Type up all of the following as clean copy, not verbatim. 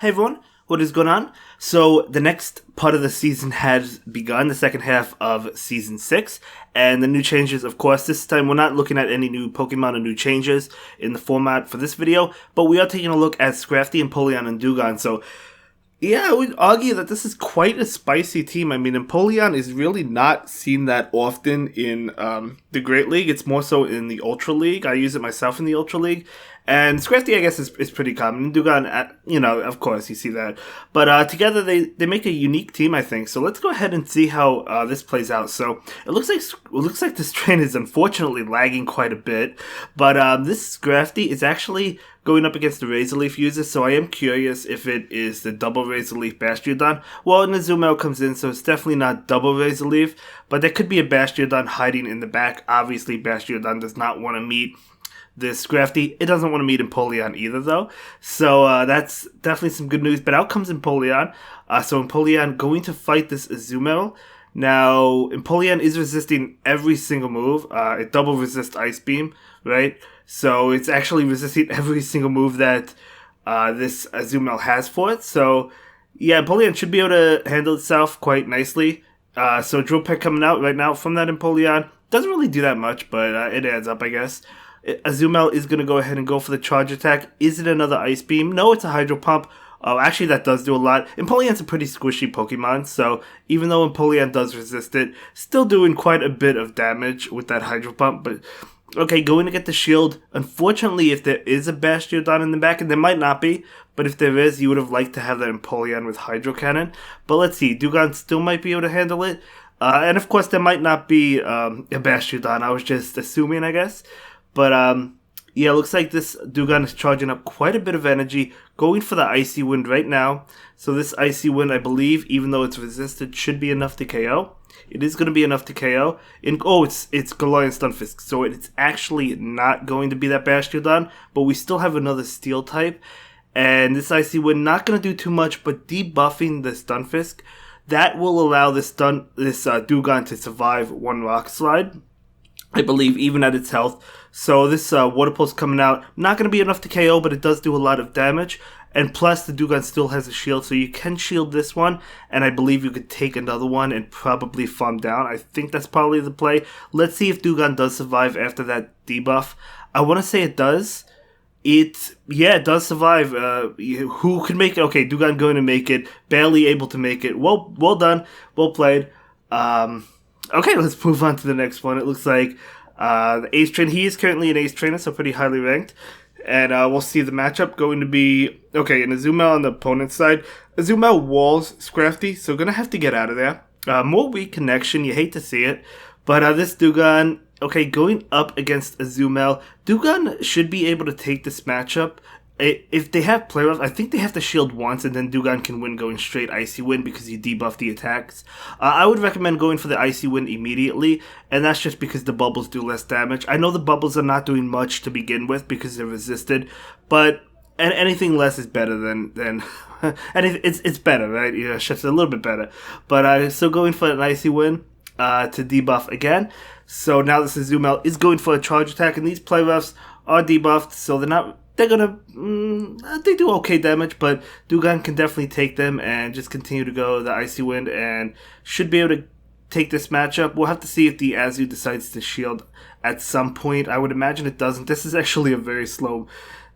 Hey everyone, what is going on? So the next part of the season has begun, the second half of Season 6, and the new changes, of course, this time we're not looking at any new Pokemon or new changes in the format for this video, but we are taking a look at Scrafty, Empoleon, and Dewgong. So yeah, I would argue that this is quite a spicy team. I mean, Empoleon is really not seen that often in the Great League. It's more so in the Ultra League. I use it myself in the Ultra League. And Scrafty, I guess, is pretty common. Dewgong, of course, you see that. But together, they make a unique team, I think. So let's go ahead and see how this plays out. So it looks like this train is unfortunately lagging quite a bit. But this Scrafty is actually going up against the Razor Leaf user, so I am curious if it is the double Razor Leaf Bastiodon. Well, an Azumarill comes in, so it's definitely not double Razor Leaf, but there could be a Bastiodon hiding in the back. Obviously, Bastiodon does not want to meet this Scrafty. It doesn't want to meet Empoleon either, though. So that's definitely some good news. But out comes Empoleon. So Empoleon going to fight this Azumarill. Now, Empoleon is resisting every single move. It double resists Ice Beam, right? So it's actually resisting every single move that this Azumarill has for it. So yeah, Empoleon should be able to handle itself quite nicely. So Drill Peck coming out right now from that Empoleon. Doesn't really do that much, but it adds up, I guess. Azumarill is going to go ahead and go for the charge attack. Is it another Ice Beam? No, it's a Hydro Pump. Oh, actually, that does do a lot. Empoleon's a pretty squishy Pokemon, so even though Empoleon does resist it, still doing quite a bit of damage with that Hydro Pump. But okay, going to get the shield. Unfortunately, if there is a Bastiodon in the back, and there might not be, but if there is, you would have liked to have that Empoleon with Hydro Cannon. But let's see, Dewgong still might be able to handle it. And of course, there might not be a Bastiodon. I was just assuming, I guess. But yeah, looks like this Dewgong is charging up quite a bit of energy, going for the Icy Wind right now. So this Icy Wind, I believe, even though it's resisted, should be enough to KO. It is going to be enough to KO. It's Galarian Stunfisk, so it's actually not going to be that Bastiodon, but we still have another Steel type. And this Icy Wind not going to do too much, but debuffing the Stunfisk, that will allow this Dewgong to survive one Rock Slide, I believe, even at its health. So this Water Pulse coming out, not going to be enough to KO, but it does do a lot of damage. And plus, the Dewgong still has a shield, so you can shield this one, and I believe you could take another one and probably farm down. I think that's probably the play. Let's see if Dewgong does survive after that debuff. I want to say it does. It does survive. Who can make it? Okay, Dewgong going to make it. Barely able to make it. Well done. Well played. Okay, let's move on to the next one. It looks like the Ace Trainer. He is currently an Ace Trainer, so pretty highly ranked. And we'll see the matchup going to be... Okay, an Azumarill on the opponent's side. Azumarill walls Scrafty, so going to have to get out of there. More weak connection. You hate to see it. But this Dewgong... Okay, going up against Azumarill. Dewgong should be able to take this matchup. If they have play rough, I think they have to shield once, and then Dewgong can win going straight Icy Wind because you debuff the attacks. I would recommend going for the Icy Wind immediately, and that's just because the bubbles do less damage. I know the bubbles are not doing much to begin with because they're resisted, but anything less is better than and it's better, right? Yeah, it's just a little bit better. But so going for an Icy Wind to debuff again. So now this Azumarill is going for a charge attack, and these play roughs are debuffed, so they're gonna, they do okay damage, but Dewgong can definitely take them and just continue to go the Icy Wind and should be able to take this matchup. We'll have to see if the Azu decides to shield at some point. I would imagine it doesn't. This is actually a very slow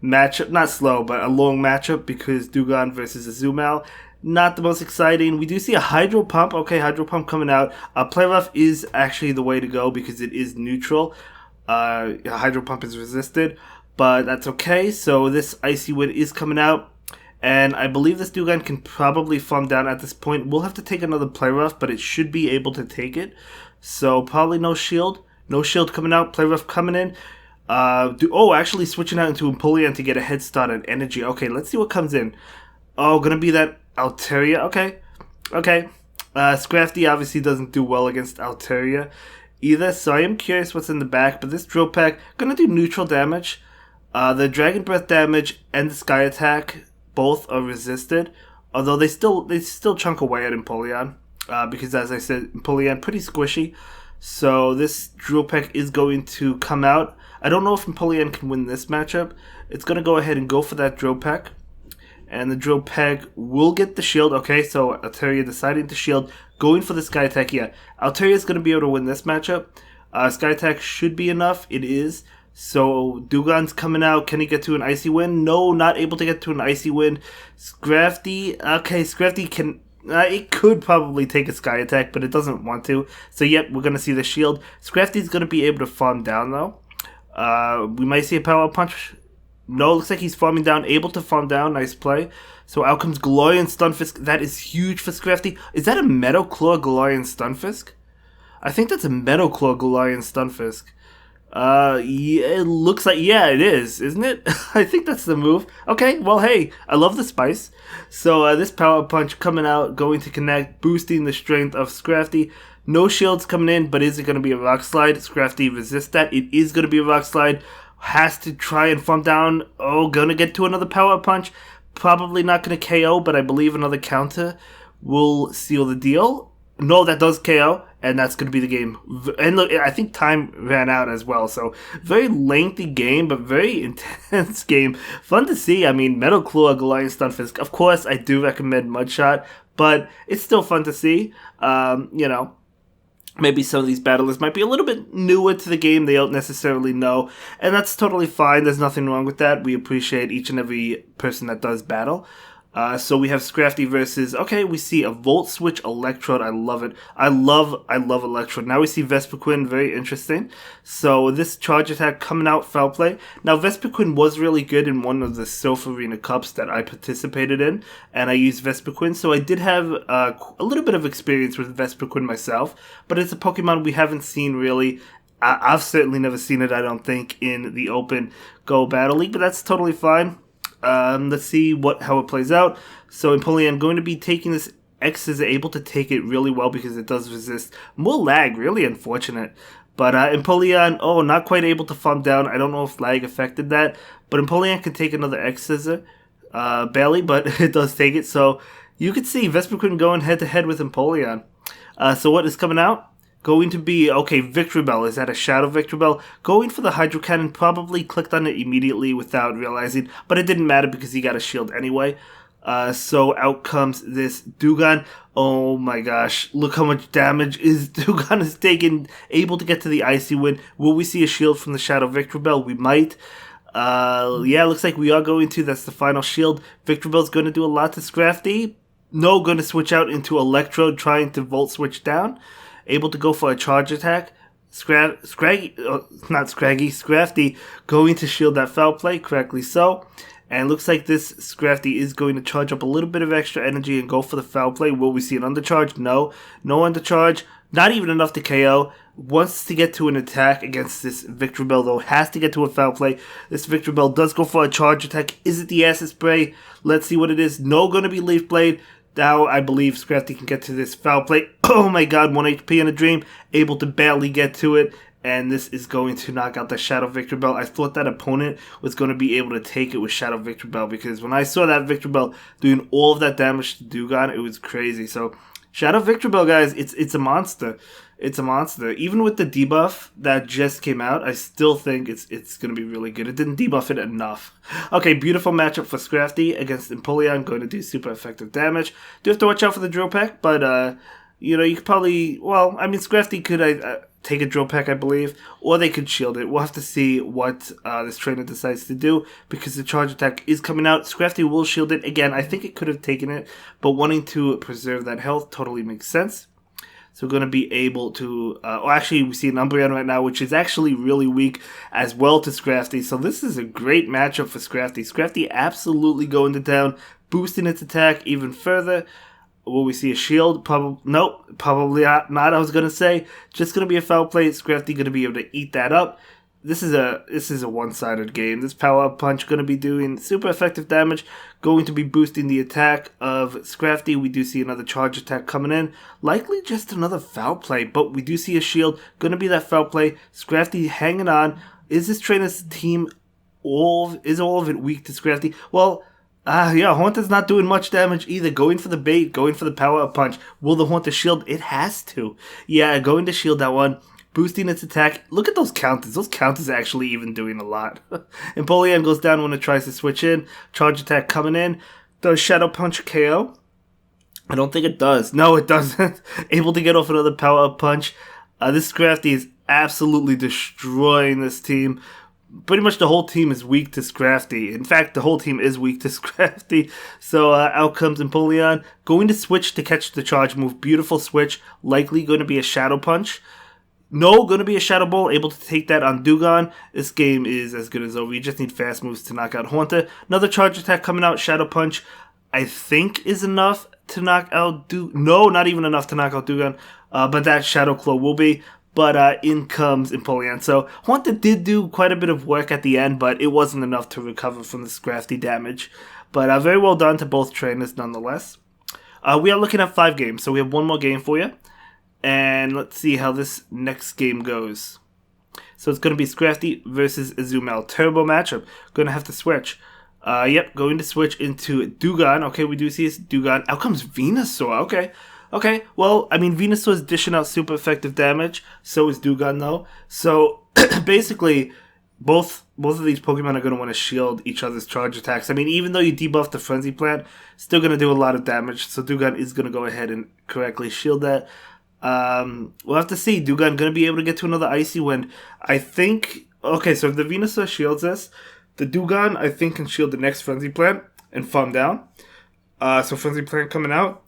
matchup. Not slow, but a long matchup because Dewgong versus Azumarill. Not the most exciting. We do see a Hydro Pump. Okay, Hydro Pump coming out. Play rough is actually the way to go because it is neutral. Hydro Pump is resisted. But that's okay, so this Icy Wind is coming out, and I believe this Dewgong can probably farm down at this point. We'll have to take another play rough, but it should be able to take it. So probably no shield. No shield coming out, play rough coming in. Actually switching out into Empoleon to get a head start on energy. Okay, let's see what comes in. Oh, gonna be that Altaria. Okay. Scrafty obviously doesn't do well against Altaria either, so I am curious what's in the back, but this Drill Peck gonna do neutral damage. The Dragon Breath damage and the Sky Attack both are resisted, although they still chunk away at Empoleon, because as I said, Empoleon pretty squishy. So this Drill Peck is going to come out. I don't know if Empoleon can win this matchup. It's going to go ahead and go for that Drill Peck. And the drill peg will get the shield. Okay, so Altaria deciding to shield. Going for the Sky Attack. Yeah, Altaria is going to be able to win this matchup. Sky Attack should be enough. It is. So Dewgong's coming out. Can he get to an Icy Wind? No, not able to get to an Icy Wind. Scrafty. Okay, Scrafty can... it could probably take a Sky Attack, but it doesn't want to. So, yep, we're going to see the shield. Scrafty's going to be able to farm down, though. We might see a Power Punch. No, looks like he's farming down. Able to farm down. Nice play. So, out comes Galarian Stunfisk. That is huge for Scrafty. Is that a Metal Claw Galarian Stunfisk? I think that's a Metal Claw Galarian Stunfisk. Yeah, it looks like, yeah, it is, isn't it? I think that's the move. Okay, well, hey, I love the spice. So, this Power Punch coming out, going to connect, boosting the strength of Scrafty. No shields coming in, but is it going to be a Rock Slide? Scrafty resists that. It is going to be a Rock Slide. Has to try and farm down. Oh, going to get to another Power Punch. Probably not going to KO, but I believe another counter will seal the deal. No, that does KO, and that's going to be the game. And look, I think time ran out as well, so very lengthy game, but very intense game. Fun to see. I mean, Metal Claw, Galarian Stunfisk. Of course, I do recommend Mudshot, but it's still fun to see. You know, maybe some of these battlers might be a little bit newer to the game. They don't necessarily know, and that's totally fine. There's nothing wrong with that. We appreciate each and every person that does battle. So we have Scrafty versus, okay, we see a Volt Switch Electrode. I love it. I love Electrode. Now we see Vespiquen, very interesting. So this charge attack coming out, foul play. Now Vespiquen was really good in one of the Soph Arena Cups that I participated in, and I used Vespiquen, so I did have a little bit of experience with Vespiquen myself, but it's a Pokemon we haven't seen really. I've certainly never seen it, I don't think, in the Open Go Battle League, but that's totally fine. Let's see how it plays out. So Empoleon going to be taking this. X is able to take it really well because it does resist more lag. Really unfortunate. But Empoleon, oh, not quite able to farm down. I don't know if lag affected that. But Empoleon can take another X Scissor. Barely, but it does take it. So you could see Vespiquen going head to head with Empoleon. So what is coming out? Going to be, okay, Victreebel. Is that a Shadow Victreebel? Going for the Hydro Cannon, probably clicked on it immediately without realizing, but it didn't matter because he got a shield anyway. So out comes this Dewgong. Oh my gosh, look how much damage is Dewgong is taking, able to get to the Icy Wind. Will we see a shield from the Shadow Victreebel? We might. Yeah, looks like we are going to. That's the final shield. Victreebel's going to do a lot to Scrafty. No, going to switch out into Electrode, trying to Volt Switch down. Able to go for a charge attack. Scrafty going to shield that foul play, correctly so. And looks like this Scrafty is going to charge up a little bit of extra energy and go for the foul play. Will we see an undercharge? No. No undercharge. Not even enough to KO. Wants to get to an attack against this Victreebel, though. Has to get to a foul play. This Victreebel does go for a charge attack. Is it the Acid Spray? Let's see what it is. No, going to be Leaf Blade. Now I believe Scrafty can get to this foul play. Oh my god, 1 HP in a dream. Able to barely get to it. And this is going to knock out the Shadow Victreebel. I thought that opponent was going to be able to take it with Shadow Victreebel, because when I saw that Victreebel doing all of that damage to Dewgong, it was crazy. So Shadow Victreebel, guys, it's a monster. It's a monster. Even with the debuff that just came out, I still think it's going to be really good. It didn't debuff it enough. Okay, beautiful matchup for Scrafty against Empoleon. Going to do super effective damage. Do have to watch out for the Drill Peck, but, you know, you could probably... Well, I mean, Scrafty could take a Drill Peck, I believe, or they could shield it. We'll have to see what this trainer decides to do, because the charge attack is coming out. Scrafty will shield it. Again, I think it could have taken it, but wanting to preserve that health totally makes sense. So we're going to be able to... actually, we see an Umbreon right now, which is actually really weak as well to Scrafty. So this is a great matchup for Scrafty. Scrafty absolutely going to town, boosting its attack even further. Will we see a shield? Nope, probably not. I was going to say, just going to be a foul play. Scrafty going to be able to eat that up. This is a one-sided game. This Power Punch going to be doing super effective damage, going to be boosting the attack of Scrafty. We do see another charge attack coming in, likely just another foul play, but we do see a shield, going to be that foul play. Scrafty hanging on. Is this trainer's team all of it weak to Scrafty? Well, yeah, Haunter's not doing much damage either. Going for the bait, going for the Power Punch. Will the Haunter shield? It has to. Yeah, going to shield that one. Boosting its attack. Look at those counters. Those counters are actually even doing a lot. Empoleon goes down when it tries to switch in. Charge attack coming in. Does Shadow Punch KO? I don't think it does. No, it doesn't. Able to get off another power-up punch. This Scrafty is absolutely destroying this team. Pretty much the whole team is weak to Scrafty. In fact, the whole team is weak to Scrafty. So out comes Empoleon. Going to switch to catch the charge move. Beautiful switch. Likely going to be a Shadow Punch. No, going to be a Shadow Ball. Able to take that on Dewgong. This game is as good as over. You just need fast moves to knock out Haunter. Another charge attack coming out. Shadow Punch, I think, is enough to knock out No, not even enough to knock out Dewgong. But that Shadow Claw will be. But in comes Empoleon. So Haunter did do quite a bit of work at the end, but it wasn't enough to recover from the Scrafty damage. But very well done to both trainers nonetheless. We are looking at 5 games, so we have one more game for you. And let's see how this next game goes. So it's going to be Scrafty versus Azumarill. Turbo matchup. Going to have to switch. Yep, going to switch into Dewgong. Okay, we do see it's Dewgong. Out comes Venusaur. Okay, well, I mean, Venusaur is dishing out super effective damage. So is Dewgong, though. So, basically, both of these Pokemon are going to want to shield each other's charge attacks. I mean, even though you debuff the Frenzy Plant, still going to do a lot of damage. So Dewgong is going to go ahead and correctly shield that. We'll have to see. Dewgong going to be able to get to another Icy Wind. I think... Okay, so if the Venusaur shields this, the Dewgong, I think, can shield the next Frenzy Plant and farm down. So Frenzy Plant coming out.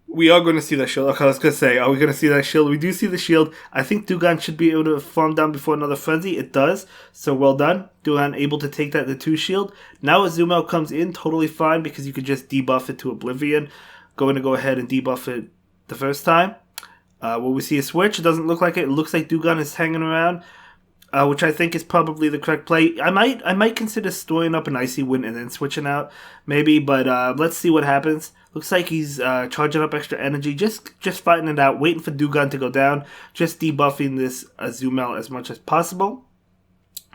We are going to see that shield. Okay, I was going to say, are we going to see that shield? We do see the shield. I think Dewgong should be able to farm down before another Frenzy. It does. So well done. Dewgong able to take that to 2 shield. Now Azumarill comes in totally fine because you could just debuff it to Oblivion. Going to go ahead and debuff it the first time. Will we see a switch? It doesn't look like it. It looks like Dewgong is hanging around, which I think is probably the correct play. I might consider storing up an Icy Wind and then switching out, maybe. But let's see what happens. Looks like he's charging up extra energy, just fighting it out, waiting for Dewgong to go down, just debuffing this Azumarill as much as possible.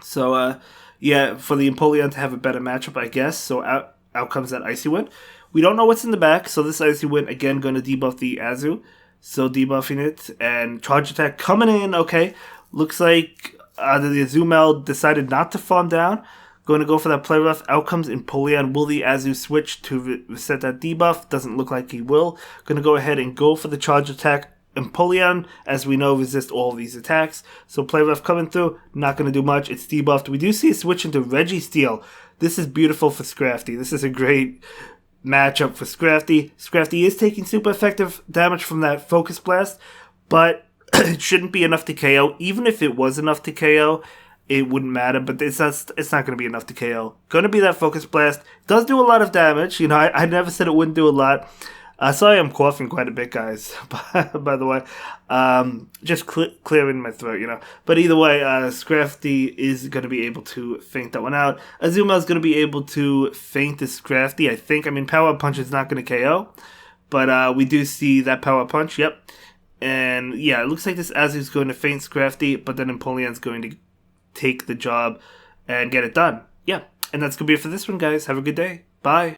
So yeah, for the Empoleon to have a better matchup, I guess. So out comes that Icy Wind. We don't know what's in the back, so this Icy Wind, again, going to debuff the Azu. So debuffing it, and charge attack coming in, okay. Looks like the Azumarill decided not to farm down. Going to go for that play rough. Out comes Empoleon. Will the Azu switch to reset that debuff? Doesn't look like he will. Going to go ahead and go for the charge attack. Empoleon, as we know, resists all of these attacks. So play rough coming through. Not going to do much. It's debuffed. We do see a switch into Registeel. This is beautiful for Scrafty. This is a great matchup for Scrafty. Scrafty is taking super effective damage from that Focus Blast, but it shouldn't be enough to KO. Even if it was enough to KO, it wouldn't matter, but it's not going to be enough to KO. Going to be that Focus Blast. Does do a lot of damage. You know, I never said it wouldn't do a lot. Sorry I'm coughing quite a bit, guys, by the way. Just clearing my throat, you know. But either way, Scrafty is going to be able to feint that one out. Azumarill is going to be able to feint this Scrafty, I think. I mean, Power Punch is not going to KO. But we do see that Power Punch, yep. And yeah, it looks like this Azu is going to feint Scrafty, but then Empoleon's going to take the job and get it done. Yeah, and that's going to be it for this one, guys. Have a good day. Bye.